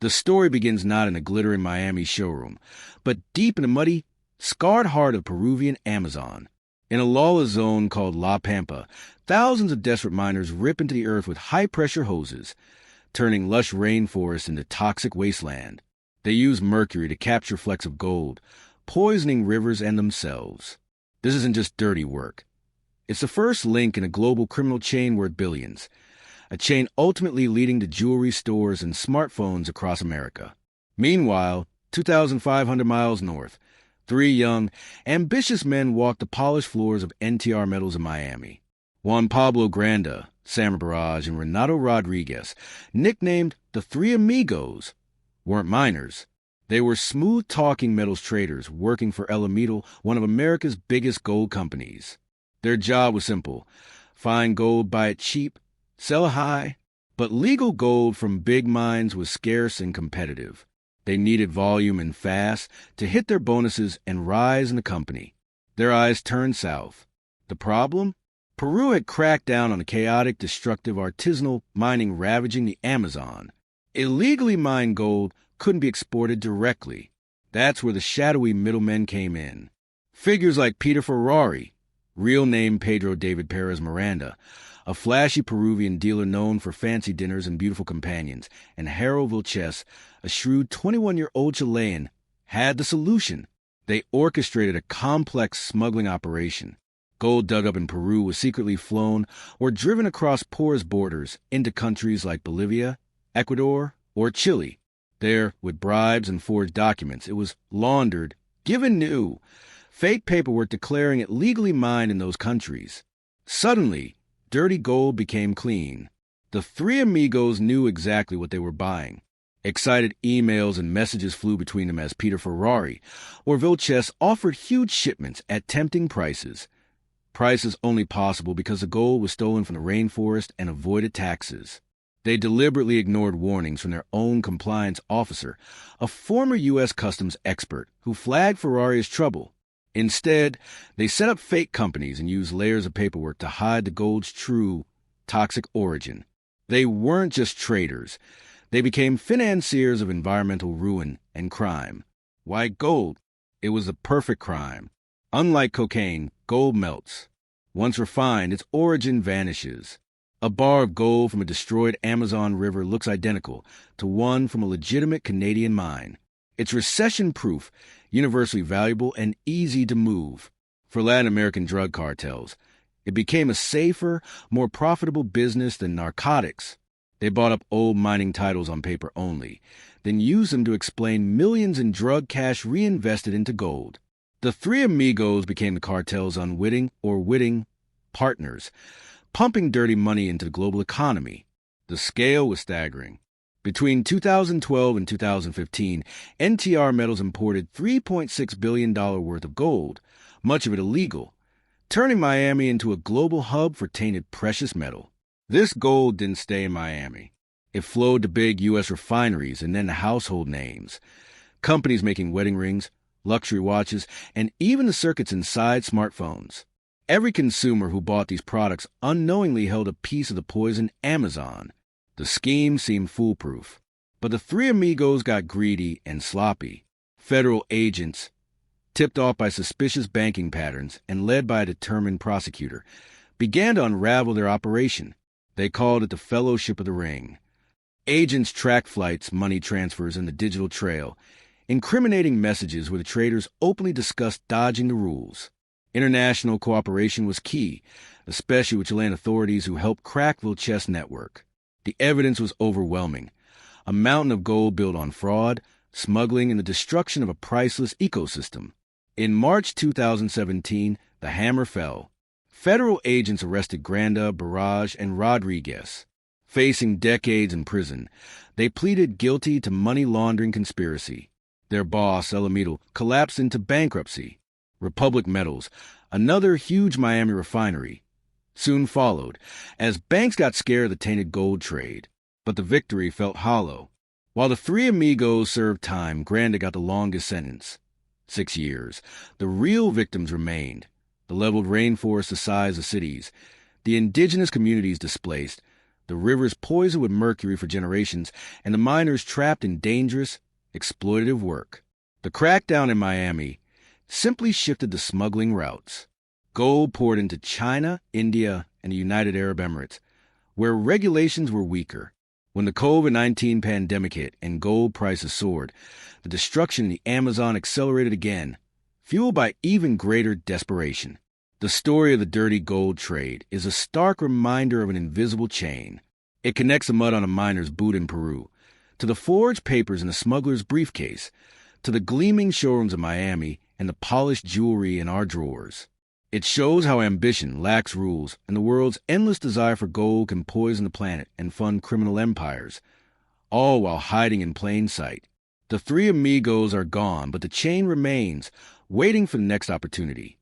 The story begins not in a glittering Miami showroom, but deep in the muddy, scarred heart of Peruvian Amazon. In a lawless zone called La Pampa, thousands of desperate miners rip into the earth with high-pressure hoses, turning lush rainforests into toxic wasteland. They use mercury to capture flecks of gold, poisoning rivers and themselves. This isn't just dirty work. It's the first link in a global criminal chain worth billions, a chain ultimately leading to jewelry stores and smartphones across America. Meanwhile, 2,500 miles north, three young, ambitious men walk the polished floors of NTR Metals in Miami. Juan Pablo Granda, Sam Barrage, and Renato Rodriguez, nicknamed the Three Amigos, weren't miners. They were smooth-talking metals traders working for Metal, one of America's biggest gold companies. Their job was simple: find gold, buy it cheap, sell high. But legal gold from big mines was scarce and competitive. They needed volume and fast to hit their bonuses and rise in the company. Their eyes turned south. The problem? Peru had cracked down on the chaotic, destructive, artisanal mining ravaging the Amazon. Illegally mined gold couldn't be exported directly. That's where the shadowy middlemen came in. Figures like Peter Ferrari, real name Pedro David Perez Miranda, a flashy Peruvian dealer known for fancy dinners and beautiful companions, and Harold Vilches, a shrewd 21-year-old Chilean, had the solution. They orchestrated a complex smuggling operation. Gold dug up in Peru was secretly flown or driven across porous borders into countries like Bolivia, Ecuador, or Chile. There, with bribes and forged documents, it was laundered, given new, fake paperwork declaring it legally mined in those countries. Suddenly, dirty gold became clean. The Three Amigos knew exactly what they were buying. Excited emails and messages flew between them as Peter Ferrari or Vilches offered huge shipments at tempting prices. Prices only possible because the gold was stolen from the rainforest and avoided taxes. They deliberately ignored warnings from their own compliance officer, a former U.S. Customs expert who flagged Ferrari as trouble. Instead, they set up fake companies and used layers of paperwork to hide the gold's true, toxic origin. They weren't just traders. They became financiers of environmental ruin and crime. Why gold? It was the perfect crime. Unlike cocaine, gold melts. Once refined, its origin vanishes. A bar of gold from a destroyed Amazon river looks identical to one from a legitimate Canadian mine. It's recession-proof, universally valuable, and easy to move. For Latin American drug cartels, it became a safer, more profitable business than narcotics. They bought up old mining titles on paper only, then used them to explain millions in drug cash reinvested into gold. The Three Amigos became the cartel's unwitting or witting partners, pumping dirty money into the global economy. The scale was staggering. Between 2012 and 2015, NTR Metals imported $3.6 billion worth of gold, much of it illegal, turning Miami into a global hub for tainted precious metal. This gold didn't stay in Miami. It flowed to big U.S. refineries and then to household names, companies making wedding rings, luxury watches, and even the circuits inside smartphones. Every consumer who bought these products unknowingly held a piece of the poisoned Amazon. The scheme seemed foolproof, but the Three Amigos got greedy and sloppy. Federal agents, tipped off by suspicious banking patterns and led by a determined prosecutor, began to unravel their operation. They called it the Fellowship of the Ring. Agents tracked flights, money transfers, and the digital trail, incriminating messages where the traders openly discussed dodging the rules. International cooperation was key, especially with Chilean authorities who helped crack Vilches' network. The evidence was overwhelming. A mountain of gold built on fraud, smuggling, and the destruction of a priceless ecosystem. In March 2017, the hammer fell. Federal agents arrested Granda, Barrage, and Rodriguez. Facing decades in prison, they pleaded guilty to money laundering conspiracy. Their boss, Metal, collapsed into bankruptcy. Republic Metals, another huge Miami refinery, soon followed, as banks got scared of the tainted gold trade. But the victory felt hollow. While the Three Amigos served time, Granda got the longest sentence, 6 years. The real victims remained. The leveled rainforests the size of cities, the indigenous communities displaced, the rivers poisoned with mercury for generations, and the miners trapped in dangerous, exploitative work. The crackdown in Miami simply shifted the smuggling routes. Gold poured into China, India, and the United Arab Emirates, where regulations were weaker. When the COVID-19 pandemic hit and gold prices soared, the destruction in the Amazon accelerated again, fueled by even greater desperation. The story of the dirty gold trade is a stark reminder of an invisible chain. It connects the mud on a miner's boot in Peru, to the forged papers in the smuggler's briefcase, to the gleaming showrooms of Miami and the polished jewelry in our drawers. It shows how ambition lacks rules and the world's endless desire for gold can poison the planet and fund criminal empires, all while hiding in plain sight. The three Amigos are gone, but the chain remains, waiting for the next opportunity.